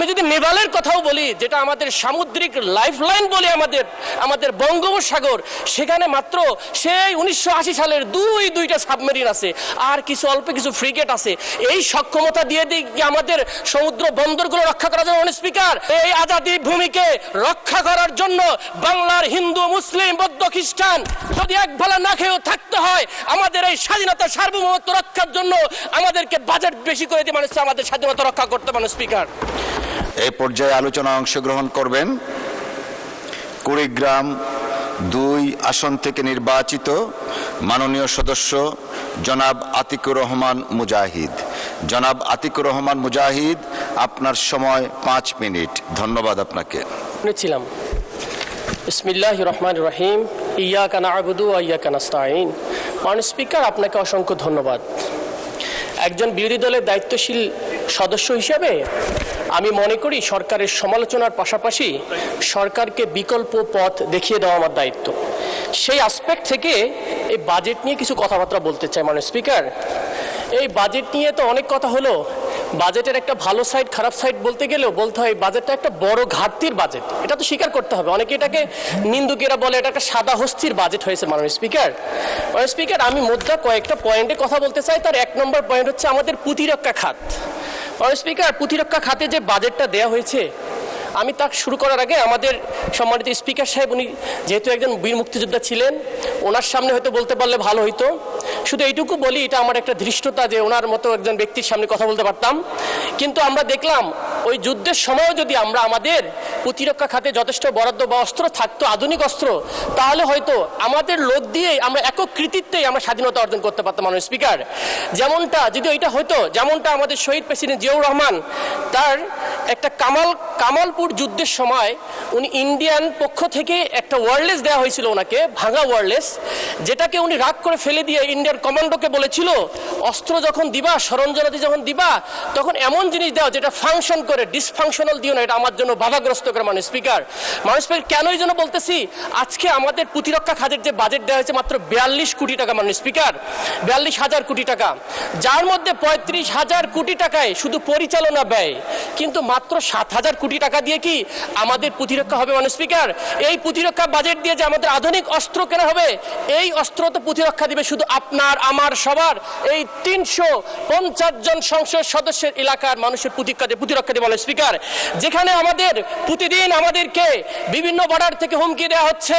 আমি যদি নেভালের কথাও বলি, যেটা আমাদের সামুদ্রিক লাইফলাইন বলি, আমাদের বঙ্গোপসাগর, সেখানে মাত্র সেই 1980 সালের দুইটা সাবমেরিন আছে, আর কিছু অল্প কিছু ফ্রিগেট আছে। এই সক্ষমতা দিয়ে দিই আমাদের সমুদ্র বন্দরগুলো রক্ষা করার জন্য স্পিকার, এই আজাদি ভূমিকে রক্ষা করার জন্য বাংলার হিন্দু, মুসলিম, বৌদ্ধ, খ্রিস্টান যদি এক বেলা না খেয়েও থাকতে হয়, আমাদের এই স্বাধীনতা সার্বভৌমত্ব রক্ষার জন্য আমাদেরকে বাজেট বেশি করে দিয়ে মানুষ আমাদের স্বাধীনতা রক্ষা করতে পারে। স্পিকার, এই পর্যায়ে আলোচনায় অংশগ্রহণ করবেন কুড়িগ্রাম 2 আসন থেকে নির্বাচিত মাননীয় সদস্য জনাব আতিকুর রহমান মুজাহিদ। জনাব আতিকুর রহমান মুজাহিদ, আপনার সময় 5 মিনিট। ধন্যবাদ আপনাকে। শুনেছিলাম। বিসমিল্লাহির রহমানির রহিম। ইয়াকা না'বুদু ওয়া ইয়াকা নাস্তাঈন। মাননীয় স্পিকার, আপনাকে অসংখ্য ধন্যবাদ। একজন বিরোধী দলের দায়িত্বশীল সদস্য হিসাবে আমি মনে করি সরকারের সমালোচনার পাশাপাশি সরকারকে বিকল্প পথ দেখিয়ে দেওয়া আমার দায়িত্ব। সেই অ্যাসপেক্ট থেকে এই বাজেট নিয়ে কিছু কথাবার্তা বলতে চাই। মাননীয় স্পিকার, এই বাজেট নিয়ে তো অনেক কথা হলো। বাজেটের একটা ভালো সাইড, খারাপ সাইড বলতে গেলেও বলতে হয় বাজেটটা একটা বড় ঘাটতির বাজেট, এটা তো স্বীকার করতে হবে। অনেকে এটাকে নিন্দুকেরা বলে এটা একটা সাদা হস্তির বাজেট হয়েছে। মাননীয় স্পিকার, আমি মুদ্রা কয়েকটা পয়েন্টে কথা বলতে চাই। তার 1 নম্বর পয়েন্ট হচ্ছে আমাদের প্রতিরক্ষা খাত। মাননীয় স্পিকার, প্রতিরক্ষা খাতে যে বাজেটটা দেওয়া হয়েছে, আমি তা শুরু করার আগে আমাদের সম্মানিত স্পিকার সাহেব, উনি যেহেতু একজন বীর মুক্তিযোদ্ধা ছিলেন, ওনার সামনে হয়তো বলতে পারলে ভালো হইতো। শুধু এইটুকু বলি, এটা আমার একটা ধৃষ্টতা যে ওনার মতো একজন ব্যক্তির সামনে কথা বলতে পারতাম। কিন্তু আমরা দেখলাম ওই যুদ্ধের সময়ও যদি আমরা আমাদের প্রতিরক্ষা খাতে যথেষ্ট বরাদ্দ বা অস্ত্র থাকতো, আধুনিক অস্ত্র, তাহলে হয়তো আমাদের লোক দিয়েই আমরা একক কৃতিত্বেই আমরা স্বাধীনতা অর্জন করতে পারতাম। মাননীয় স্পিকার, যেমনটা যদি এটা হয়তো, যেমনটা আমাদের শহীদ প্রেসিডেন্ট জিয়াউর রহমান, তার একটা কামালপুর যুদ্ধের সময় উনি ইন্ডিয়ান পক্ষ থেকে একটা ওয়্যারলেস দেওয়া হয়েছিল ওনাকে, ভাঙা ওয়্যারলেস, যেটাকে উনি রাগ করে ফেলে দিয়ে ইন্ডিয়ান কমান্ডোকে বলেছিল অস্ত্র যখন দিবা, সরঞ্জামাদি যখন দিবা, তখন এমন জিনিস দাও যেটা ফাংশন করে, ডিসফাংশনাল দিও না, এটা আমার জন্য বাধাগ্রস্ত করে। মাননীয় স্পিকার, কেন এই জন্য বলতেছি, আজকে আমাদের প্রতিরক্ষা খাতের যে বাজেট দেওয়া হয়েছে মাত্র 42 কোটি টাকা। মাননীয় স্পিকার, 42,000 কোটি টাকা, যার মধ্যে 35,000 কোটি টাকায় শুধু পরিচালনা ব্যয়, কিন্তু মাত্র 7,000 কোটি টাকা দিয়ে কি আমাদের প্রতিরক্ষা হবে? মাননীয় স্পিকার, এই প্রতিরক্ষা বাজেট দিয়ে যে আমাদের আধুনিক অস্ত্র কেনা হবে, এই অস্ত্র তো প্রতিরক্ষা দিবে শুধু আপনার, আমার, সবার, এই 350 জন সংসদ সদস্যের এলাকার মানুষের প্রতিরক্ষা দিবে। মাননীয় স্পিকার, যেখানে আমাদের প্রতিদিন আমাদেরকে বিভিন্ন বর্ডার থেকে হুমকি দেওয়া হচ্ছে,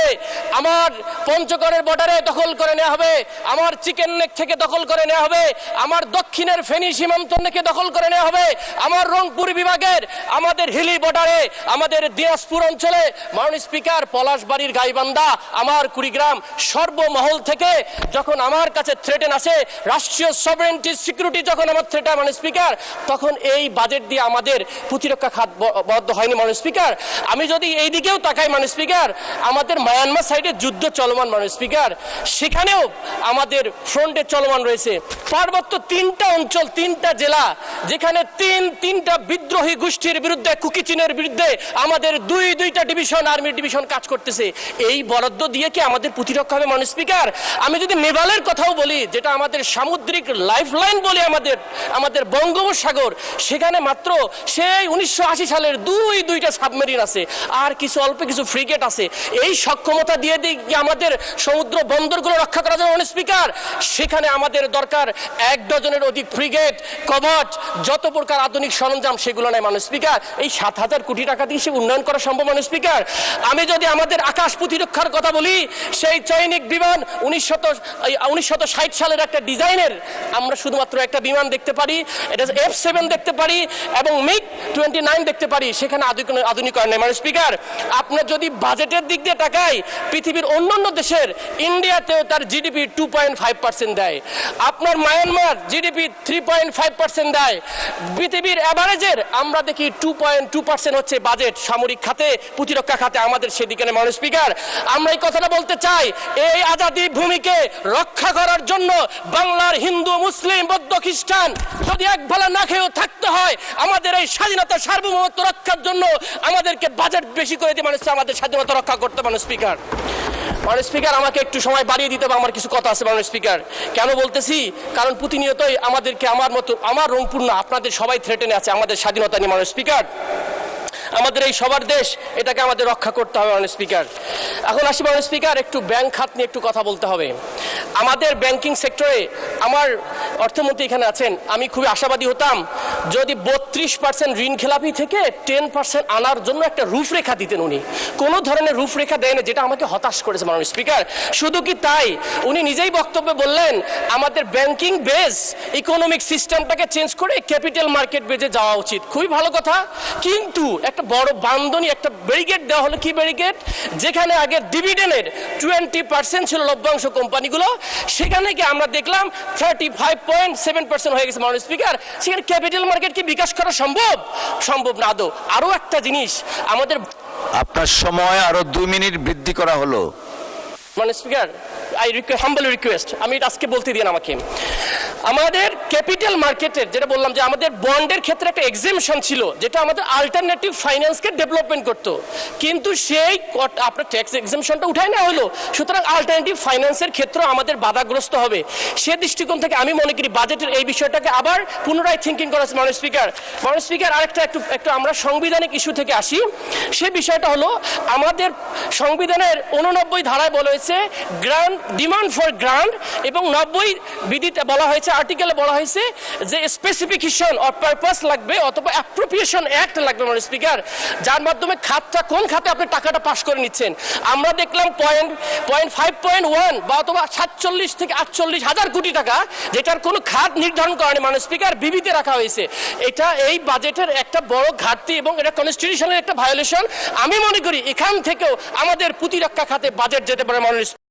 আমার পঞ্চগড়ের বর্ডারে দখল করে নেওয়া হবে, আমার চিকেন নেক থেকে দখল করে নেওয়া হবে, আমার দক্ষিণের ফেনী সীমান্ত থেকে দখল করে নেওয়া হবে, আমার রংপুর বিভাগের আমাদের হিলি বর্ডারে, আমাদের দিনাজপুর অঞ্চলে, মাননীয় স্পিকার, পলাশবাড়ির গাইবান্ধা, আমার কুড়িগ্রাম, সর্বমহল থেকে যখন আমার কাছে থ্রেটেন আসে, রাষ্ট্রীয় সভরেন্টি সিকিউরিটি যখন আমার থ্রেট, মাননীয় স্পিকার, তখন এই বাজেট দিয়ে আমাদের প্রতিরক্ষা খাত বরাদ্দ হয়নি। মাননীয় স্পিকার, আমি যদি এই দিকেও তাকাই, মাননীয় স্পিকার, আমাদের মায়ানমার সাইডে যুদ্ধ চলমান। মাননীয় স্পিকার, সেখানেও আমাদের ফ্রন্টে চলমান রয়েছে। পার্বত্য 3টা অঞ্চল, 3টা জেলা, যেখানে তিনটা বিদ্রোহী গোষ্ঠীর বিরুদ্ধে, কুকিচিনের বিরুদ্ধে আমাদের দুইটা ডিভিশন, আর্মি ডিভিশন কাজ করতেছে। এই বরাদ্দ দিয়ে কি আমাদের প্রতিরক্ষা হবে? মাননীয় স্পিকার, আমি যদি নেভালের কথাও বলি, যেটা আমাদের সামুদ্রিক লাইফলাইন বলি, আমাদের বঙ্গোপসাগর, সেখানে মাত্র সেই 1980 সালের দুইটা সাবমেরিন আছে, আর কিছু অল্প কিছু ফ্রিগেট আছে। এই সক্ষমতা দিয়ে দিই আমাদের সমুদ্র বন্দরগুলো রক্ষা করার জন্য। মাননীয় স্পিকার, সেখানে আমাদের দরকার 1 ডজনের অধিক ফ্রিগেট, কভার্ট, যত প্রকার আধুনিক সরঞ্জাম, সেগুলো নাই। মাননীয় স্পিকার, এই 7,000 কোটি টাকা দিয়ে সে উন্নয়ন করা সম্ভব? মাননীয় স্পিকার, আমি যদি আমাদের আকাশ প্রতিরক্ষার কথা বলি, সেই চৈনিক বিমান 1960 সালের একটা ডিজাইনের আমরা শুধুমাত্র একটা বিমান দেখতে পারি, এটা F7 দেখতে পারি এবং MiG-29 দেখতে পারি, সেখানে আধুনিকরণ নেই। মাননীয় স্পিকার, আপনার যদি বাজেটের দিক দিয়ে তাকাই, পৃথিবীর অন্যান্য দেশের, ইন্ডিয়াতেও তার জিডিপি 2.5% দেয়, আপনার মায়ানমার জিডিপি 3.5% দেয়, পৃথিবীর অ্যাভারেজের আমরা দেখি 2.2% হচ্ছে বাজেট সামরিক খাতে, প্রতিরক্ষা খাতে, আমাদের সেদিকে নেই। মাননীয় স্পিকার, আমরা এই কথাটা বলতে চাই, এই আজাদি ভূমিকে রক্ষা করার জন্য বাংলার হিন্দু, মুসলিম, বৌদ্ধ, খ্রিস্টান যদি এক বেলা না খেয়েও থাকতে হয়, আমাদের এই স্বাধীনতা সার্বভৌমত্ব রক্ষার জন্য আমাদেরকে বাজেট বেশি করে দিয়ে মানুষ আমাদের স্বাধীনতা রক্ষা করতে। মাননীয় স্পিকার, মাননীয় স্পিকার, আমাকে একটু সময় বাড়িয়ে দিতে হবে, আমার কিছু কথা আছে। মাননীয় স্পিকার, কেন বলতেছি, কারণ প্রতিনিয়তই আমাদেরকে, আমার মতো, আমার রংপুর না, আপনাদের সবাই থ্রেটেনে আছে আমাদের স্বাধীনতা নিয়ে। মাননীয় স্পিকার, আমাদের এই সবার দেশ, এটাকে আমাদের রক্ষা করতে হবে মাননীয় স্পিকার। এখন আসি মাননীয় স্পিকার, একটু ব্যাংক খাত নিয়ে একটু কথা বলতে হবে। আমাদের ব্যাংকিং সেক্টরে, আমার অর্থমন্ত্রী এখানে আছেন, আমি খুবই আশাবাদী হতাম যদি 32% ঋণ খেলাপি থেকে 10% আনার জন্য একটা রূপরেখা দিতেন। উনি কোনো ধরনের রূপরেখা দেয় না, যেটা আমাকে হতাশ করেছে মাননীয় স্পিকার। শুধু কি তাই, উনি নিজেই বক্তব্যে বললেন আমাদের ব্যাংকিং বেস ইকোনমিক সিস্টেমটাকে চেঞ্জ করে ক্যাপিটাল মার্কেট বেজে যাওয়া উচিত। খুবই ভালো কথা, কিন্তু একটা বড় বান্ধনী, একটা ব্যারিকেড দেওয়া হলো। কি ব্যারিকেড? যেখানে আগে ডিভিডেন্ডের 20% ছিল লভ্যাংশ কোম্পানিগুলো, সেখানে কি আমরা দেখলাম 35.7% হয়ে গেছে মাননীয় স্পিকার। সেখানে ক্যাপিটাল মার্কেট কি বিকাশ করা সম্ভব? সম্ভব না আদৌ। আরও একটা জিনিস, আমাদের আপনার সময় আরো 2 মিনিট বৃদ্ধি করা হলো। মাননীয় স্পিকার, হাম্বল রিকোয়েস্ট, আমি এটা আজকে বলতে দিন আমাকে। আমাদের ক্যাপিটাল মার্কেটের যেটা বললাম যে আমাদের বন্ডের ক্ষেত্রে একটা এক্সেমশন ছিল, যেটা আমাদের আলটারনেটিভ ফাইন্যান্সকে ডেভেলপমেন্ট করতো, কিন্তু সেই আপনার ট্যাক্স এক্সেমশনটা উঠায় না হলো। সুতরাং আলটারনেটিভ ফাইন্যান্সের ক্ষেত্রে আমাদের বাধাগ্রস্ত হবে। সে দৃষ্টিকোণ থেকে আমি মনে করি বাজেটের এই বিষয়টাকে আবার পুনরায় থিঙ্কিং করা আছে মাননীয় স্পিকার। মাননীয় স্পিকার, আরেকটা একটু আমরা সাংবিধানিক ইস্যু থেকে আসি। সে বিষয়টা হলো আমাদের সংবিধানের 89 ধারায় বলা হয়েছে গ্রান্ট, ডিমান্ড ফর গ্রান্ট, এবং 90 বিধিতে বলা হয়েছে, আর্টিকেলে বলা হয়েছে যে স্পেসিফিকেশন অর পারপাস লাগবে অথবা অ্যাপ্রোপ্রিয়েশন অ্যাক্ট লাগবে মাননীয় স্পিকার, যার মাধ্যমে খাতটা কোন খাতে আপনি টাকাটা পাস করে নিচ্ছেন। আমরা দেখলাম 5.1 বা অথবা 47 থেকে 48 হাজার কোটি টাকা, যেটার কোনো খাত নির্ধারণ করেনি মাননীয় স্পিকার, বিবিতে রাখা হয়েছে। এটা এই বাজেটের একটা বড় ঘাটতি এবং এটা কনস্টিটিউশনের একটা ভায়োলেশন। আমি মনে করি এখান থেকেও আমাদের প্রতিরক্ষা খাতে বাজেট যেতে পারে মাননীয়